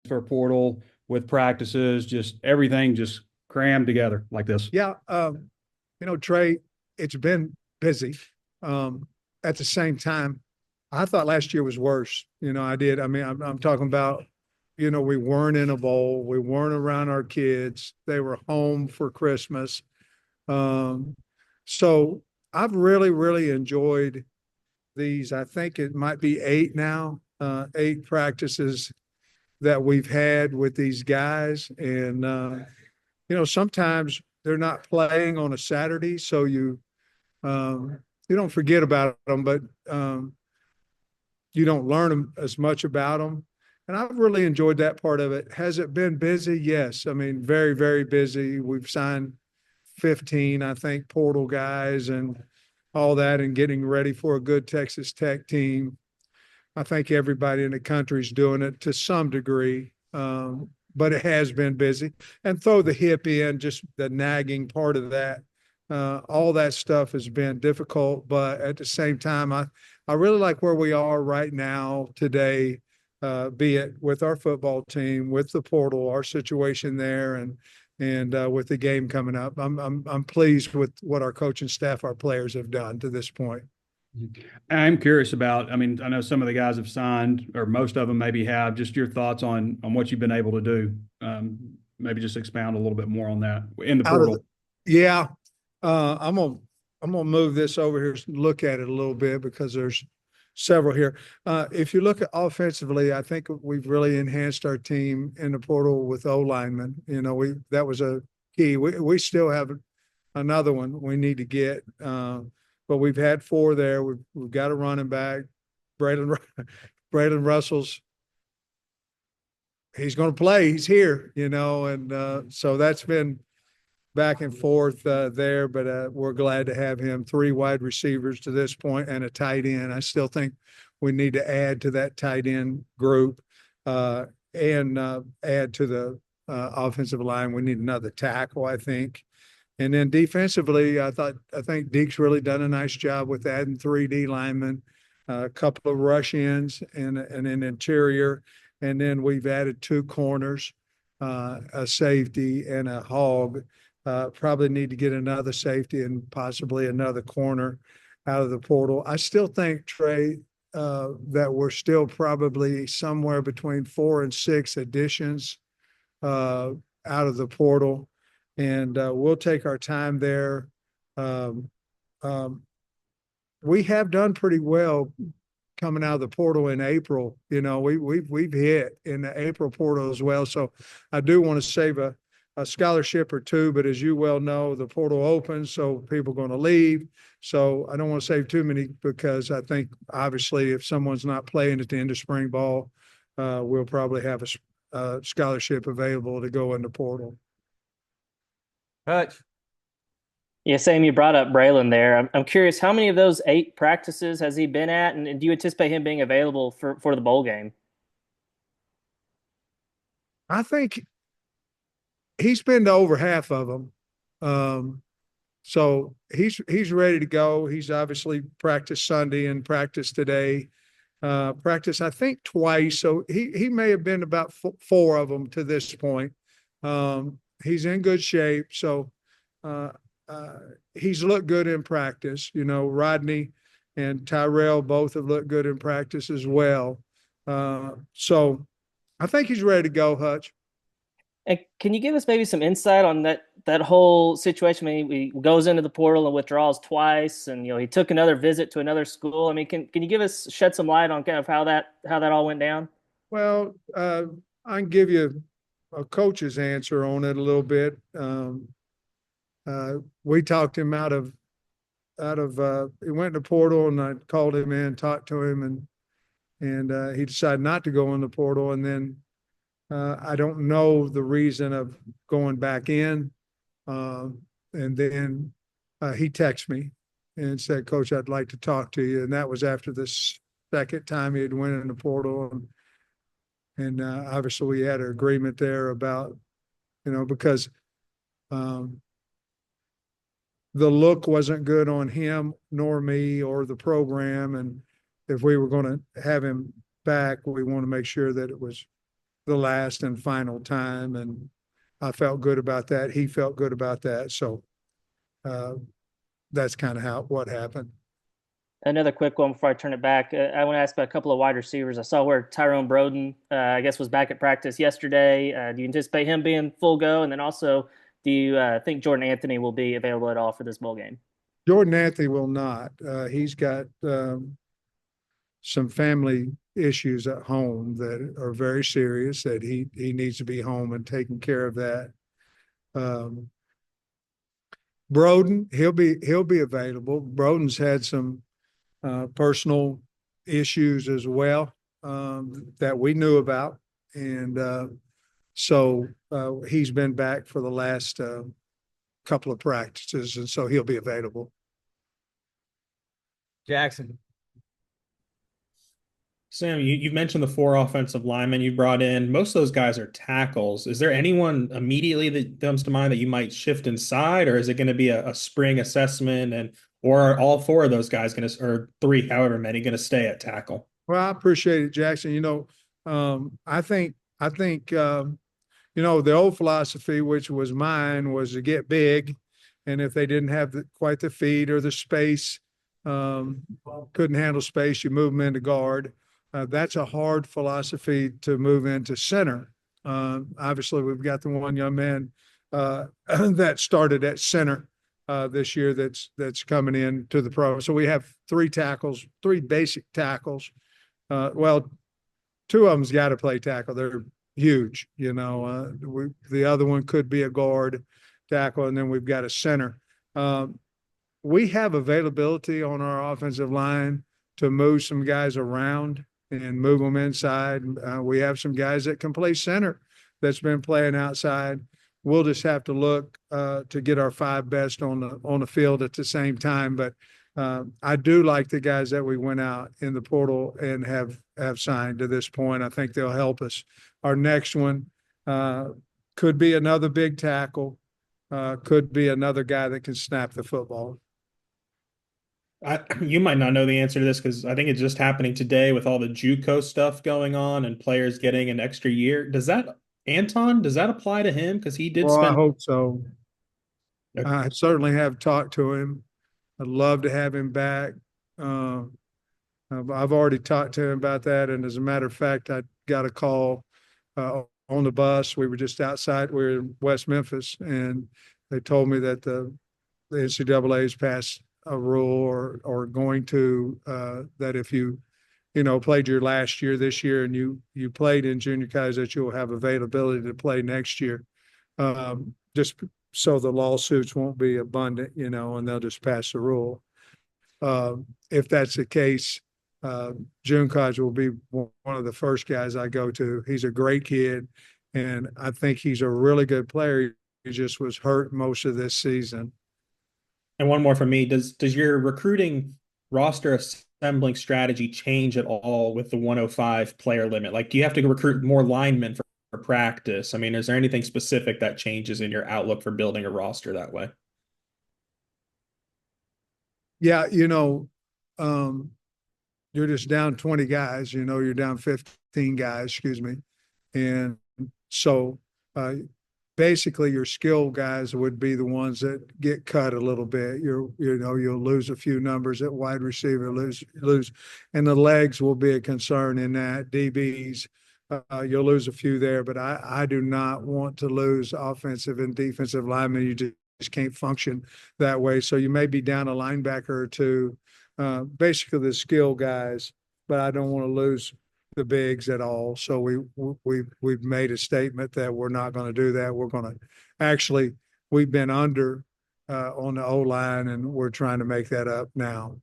transfer portal with practices, just everything just crammed together like this? Yeah, Trey, it's been busy. At the same time, I thought last year was worse. I did. I mean, I'm talking about, we weren't in a bowl, we weren't around our kids, they were home for Christmas. Um, so I've really, really enjoyed these. I think it might be eight now, eight practices that we've had with these guys. And, sometimes they're not playing on a Saturday. So you don't forget about them, but you don't learn them as much about them. And I've really enjoyed that part of it. Has it been busy? Yes. I mean, very, very busy. We've signed 15, I think, portal guys and all that, and getting ready for a good Texas Tech team. I think everybody in the country is doing it to some degree, but it has been busy. And throw the hip in, just the nagging part of that. All that stuff has been difficult, but at the same time, I really like where we are right now today, be it with our football team, with the portal, our situation there, and with the game coming up. I'm pleased with what our coaching staff, our players have done to this point. I'm curious about, I mean, I know some of the guys have signed, or most of them maybe have, just your thoughts on what you've been able to do. Maybe just expound a little bit more on that in the Out of portal. the, yeah, I'm gonna move this over here and look at it a little bit because there's several here. If you look at offensively, I think we've really enhanced our team in the portal with O linemen. That was a key. We still have another one we need to get, but we've had four there. We've got a running back, Braylon Braylon Russell's. He's going to play. He's here, and so that's been back and forth there, but we're glad to have him. Three wide receivers to this point and a tight end. I still think we need to add to that tight end group and add to the offensive line. We need another tackle, I think. And then defensively, I think Deke's really done a nice job with adding 3D linemen, a couple of rush ins and an interior. And then we've added two corners, a safety and a hog. Probably need to get another safety and possibly another corner out of the portal. I still think, Trey, that we're still probably somewhere between 4 and 6 additions out of the portal, and we'll take our time there. Um, um, we have done pretty well coming out of the portal in April. We've hit in the April portal as well. So I do want to save a scholarship or two, but as you well know, the portal opens, so people are going to leave. So I don't want to save too many because I think obviously if someone's not playing at the end of spring ball, we'll probably have a scholarship available to go in the portal. Hutch. Yeah, Sam, you brought up Braylon there. I'm curious, how many of those 8 practices has he been at, and do you anticipate him being available for the bowl game? I think he's been to over half of them. So he's ready to go. He's obviously practiced Sunday and practiced today. Practiced, I think, twice. So he may have been about four of them to this point. He's in good shape. So he's looked good in practice. Rodney and Tyrell both have looked good in practice as well. So I think he's ready to go, Hutch. And can you give us maybe some insight on that whole situation? I mean, he goes into the portal and withdraws twice, and he took another visit to another school. I mean, can you shed some light on kind of how that all went down? Well, I can give you a coach's answer on it a little bit. We talked him out of he went in the portal, and I called him in, talked to him, and he decided not to go in the portal. And then I don't know the reason of going back in. And then he texted me and said, "Coach, I'd like to talk to you." And that was after the second time he had went in the portal. And obviously we had an agreement there about, because the look wasn't good on him nor me or the program. And if we were going to have him back, we want to make sure that it was the last and final time, and I felt good about that. He felt good about that. So that's kind of what happened. Another quick one before I turn it back. I want to ask about a couple of wide receivers. I saw where Tyrone Broden, I guess, was back at practice yesterday. Do you anticipate him being full go? And then also, do you think Jordan Anthony will be available at all for this bowl game? Jordan Anthony will not. He's got some family issues at home that are very serious, that he needs to be home and taking care of that. Broden, he'll be available. Broden's had some personal issues as well that we knew about, and so he's been back for the last couple of practices, and so he'll be available. Jackson. Sam, you've mentioned the 4 offensive linemen you brought in. Most of those guys are tackles. Is there anyone immediately that comes to mind that you might shift inside, or is it going to be a spring assessment, or are all 4 of those guys going to, or 3, however many, going to stay at tackle? Well, I appreciate it, Jackson. I think the old philosophy, which was mine, was to get big, and if they didn't have quite the feet or the space, couldn't handle space, you move them into guard. That's a hard philosophy to move into center. Obviously, we've got the one young man that started at center this year that's coming in to the pro. So we have 3 tackles, 3 basic tackles. Well, 2 of them's got to play tackle. They're huge. The other one could be a guard tackle, and then we've got a center. We have availability on our offensive line to move some guys around and move them inside. We have some guys that can play center that's been playing outside. We'll just have to look to get our 5 best on the field at the same time. But I do like the guys that we went out in the portal and have signed to this point. I think they'll help us. Our next one could be another big tackle, could be another guy that can snap the football. You might not know the answer to this because I think it's just happening today with all the JUCO stuff going on and players getting an extra year. Does that apply to him? Because he did Well, I spend. hope so. Okay. I certainly have talked to him. I'd love to have him back. I've already talked to him about that. And as a matter of fact, I got a call on the bus. We were just outside. We were in West Memphis, and they told me that the NCAA has passed a rule or going to that if you played your last year this year and you played in junior college, that you'll have availability to play next year. Just so the lawsuits won't be abundant, and they'll just pass the rule. If that's the case, June College will be one of the first guys I go to. He's a great kid, and I think he's a really good player. He just was hurt most of this season. And one more from me. Does your recruiting roster assembling strategy change at all with the 105 player limit? Like, do you have to recruit more linemen for practice? I mean, is there anything specific that changes in your outlook for building a roster that way? Yeah, you're just down 20 guys, you're down 15 guys, excuse me. And so basically your skill guys would be the ones that get cut a little bit. You'll lose a few numbers at wide receiver, lose, and the legs will be a concern in that. DBs, you'll lose a few there, but I do not want to lose offensive and defensive linemen. You just can't function that way. So you may be down a linebacker or 2, basically the skill guys, but I don't want to lose the bigs at all. So we've made a statement that we're not going to do that. We're going to we've been under on the O-line, and we're trying to make that up now.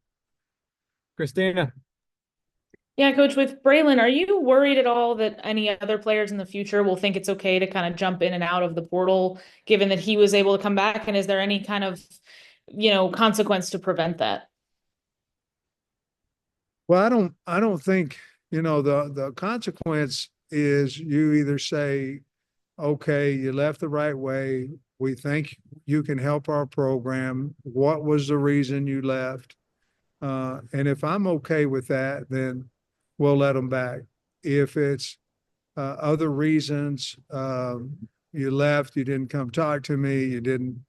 Christina. Yeah, Coach, with Braylon, are you worried at all that any other players in the future will think it's okay to kind of jump in and out of the portal, given that he was able to come back? And is there any kind of, consequence to prevent that? Well, I don't think, the consequence is you either say, okay, you left the right way. We think you can help our program. What was the reason you left? And if I'm okay with that, then we'll let them back. If it's, other reasons. You left, you didn't come talk to me, you didn't,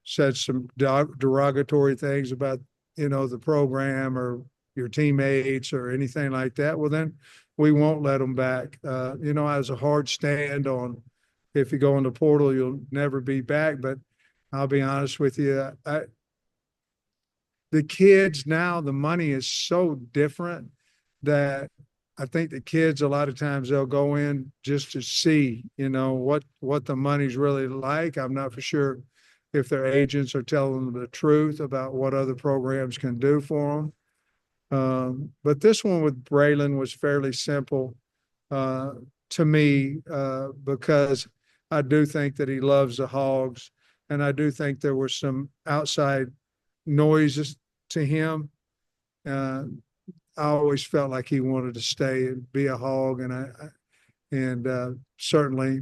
said some derogatory things about, the program or your teammates or anything like that. Well, then we won't let them back. As a hard stand on if you go in the portal, you'll never be back. But I'll be honest with you, the kids now, the money is so different that I think the kids, a lot of times they'll go in just to see, what the money's really like. I'm not for sure if their agents are telling them the truth about what other programs can do for them. But this one with Braylon was fairly simple to me because I do think that he loves the Hogs, and I do think there were some outside noises to him. I always felt like he wanted to stay and be a Hog, and certainly,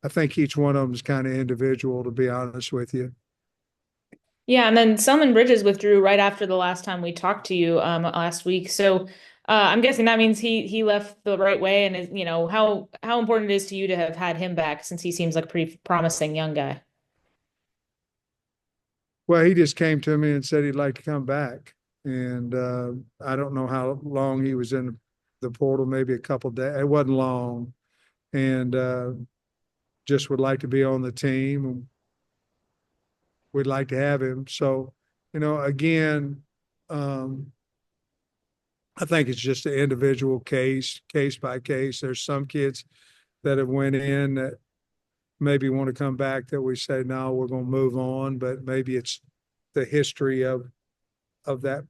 I think each one of them is kind of individual, to be honest with you. Yeah, and then Selman Bridges withdrew right after the last time we talked to you last week. So I'm guessing that means he left the right way, and is, how important it is to you to have had him back, since he seems like a pretty promising young guy. Well, he just came to me and said he'd like to come back. And I don't know how long he was in the portal, maybe a couple days. It wasn't long. And just would like to be on the team. We'd like to have him. So, again, I think it's just an individual case by case. There's some kids that have went in that maybe want to come back that we say, no, we're going to move on, but maybe it's the history of that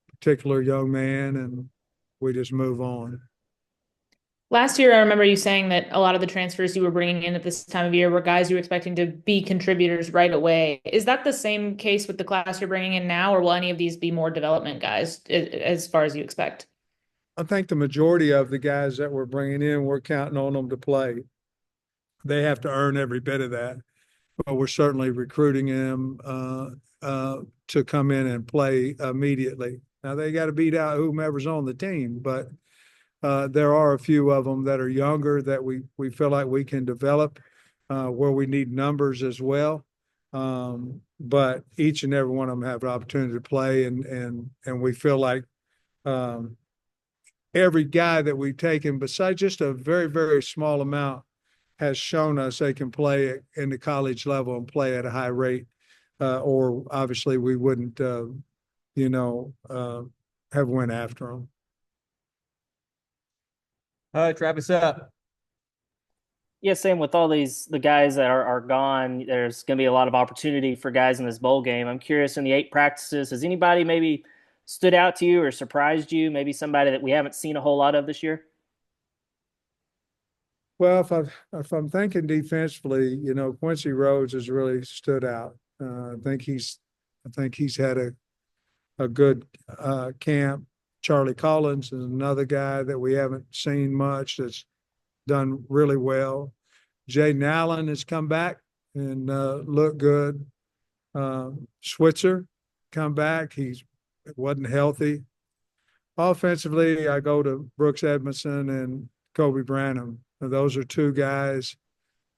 particular young man, and we just move on. Last year, I remember you saying that a lot of the transfers you were bringing in at this time of year were guys you were expecting to be contributors right away. Is that the same case with the class you're bringing in now, or will any of these be more development guys as far as you expect? I think the majority of the guys that we're bringing in, we're counting on them to play. They have to earn every bit of that, but we're certainly recruiting them to come in and play immediately. Now they got to beat out whomever's on the team, but there are a few of them that are younger that we feel like we can develop where we need numbers as well. But each and every one of them have an opportunity to play, and we feel like every guy that we've taken, besides just a very, very small amount, has shown us they can play in the college level and play at a high rate. Or obviously we wouldn't, have went after them. All right, wrap us up. Yeah, same with all the guys that are gone. There's going to be a lot of opportunity for guys in this bowl game. I'm curious, in the 8 practices, has anybody maybe stood out to you or surprised you? Maybe somebody that we haven't seen a whole lot of this year? Well, if I'm thinking defensively, Quincy Rhodes has really stood out. I think he's had a good camp. Charlie Collins is another guy that we haven't seen much that's done really well. Jaden Allen has come back and looked good. Switzer come back. He wasn't healthy. Offensively, I go to Brooks Edmondson and Kobe Branham. Those are 2 guys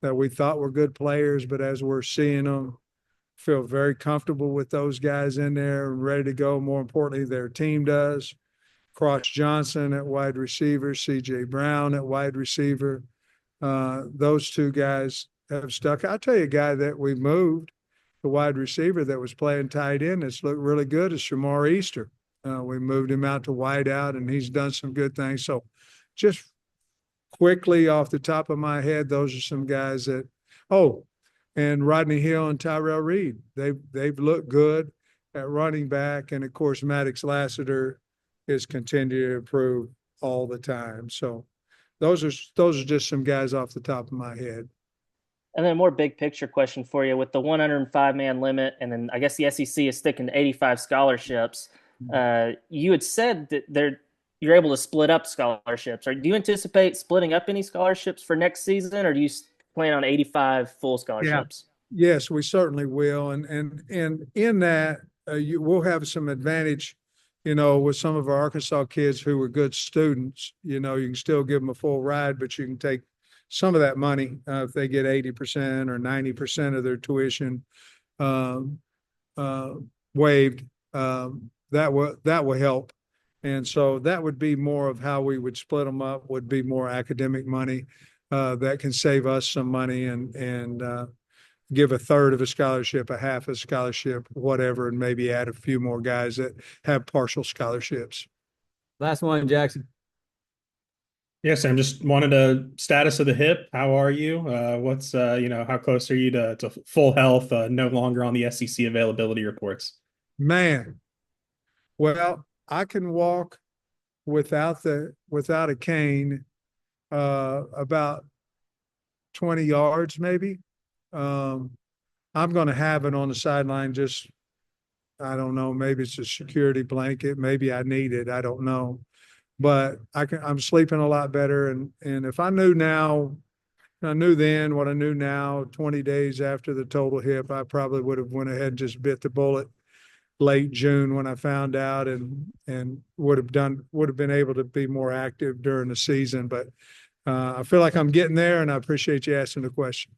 that we thought were good players, but as we're seeing them, feel very comfortable with those guys in there and ready to go. More importantly, their team does. Cross Johnson at wide receiver, C.J. Brown at wide receiver. Those 2 guys have stuck. I'll tell you a guy that we moved, the wide receiver that was playing tight end that's looked really good is Shamar Easter. We moved him out to wide out, and he's done some good things. So just quickly off the top of my head, those are some guys that, and Rodney Hill and Tyrell Reed, they've looked good at running back. And of course, Maddox Lassiter is continuing to improve all the time. So those are just some guys off the top of my head. And then a more big picture question for you, with the 105-man limit, and then I guess the SEC is sticking to 85 scholarships. You had said that you're able to split up scholarships. Or do you anticipate splitting up any scholarships for next season, or do you plan on 85 full scholarships? Yeah. Yes, we certainly will. And in that, we'll have some advantage you know, with some of our Arkansas kids who were good students, you know, you can still give them a full ride, but you can take some of that money if they get 80% or 90% of their tuition um, uh, waived. That will help. And so that would be more of how we would split them up, would be more academic money that can save us some money and give a third of a scholarship, a half a scholarship, whatever, and maybe add a few more guys that have partial scholarships. Last one, Jackson. Yes, I'm just wanted a status of the hip. How are you? What's how close are you to full health? No longer on the SEC availability reports. Man, well, I can walk without a cane about 20 yards maybe. I'm going to have it on the sideline. Just, I don't know, maybe it's a security blanket. Maybe I need it. I don't know, but I'm sleeping a lot better. And if I knew now, I knew then what I knew now, 20 days after the total hip, I probably would have went ahead and just bit the bullet late June when I found out and would have been able to be more active during the season. But I feel like I'm getting there, and I appreciate you asking the question.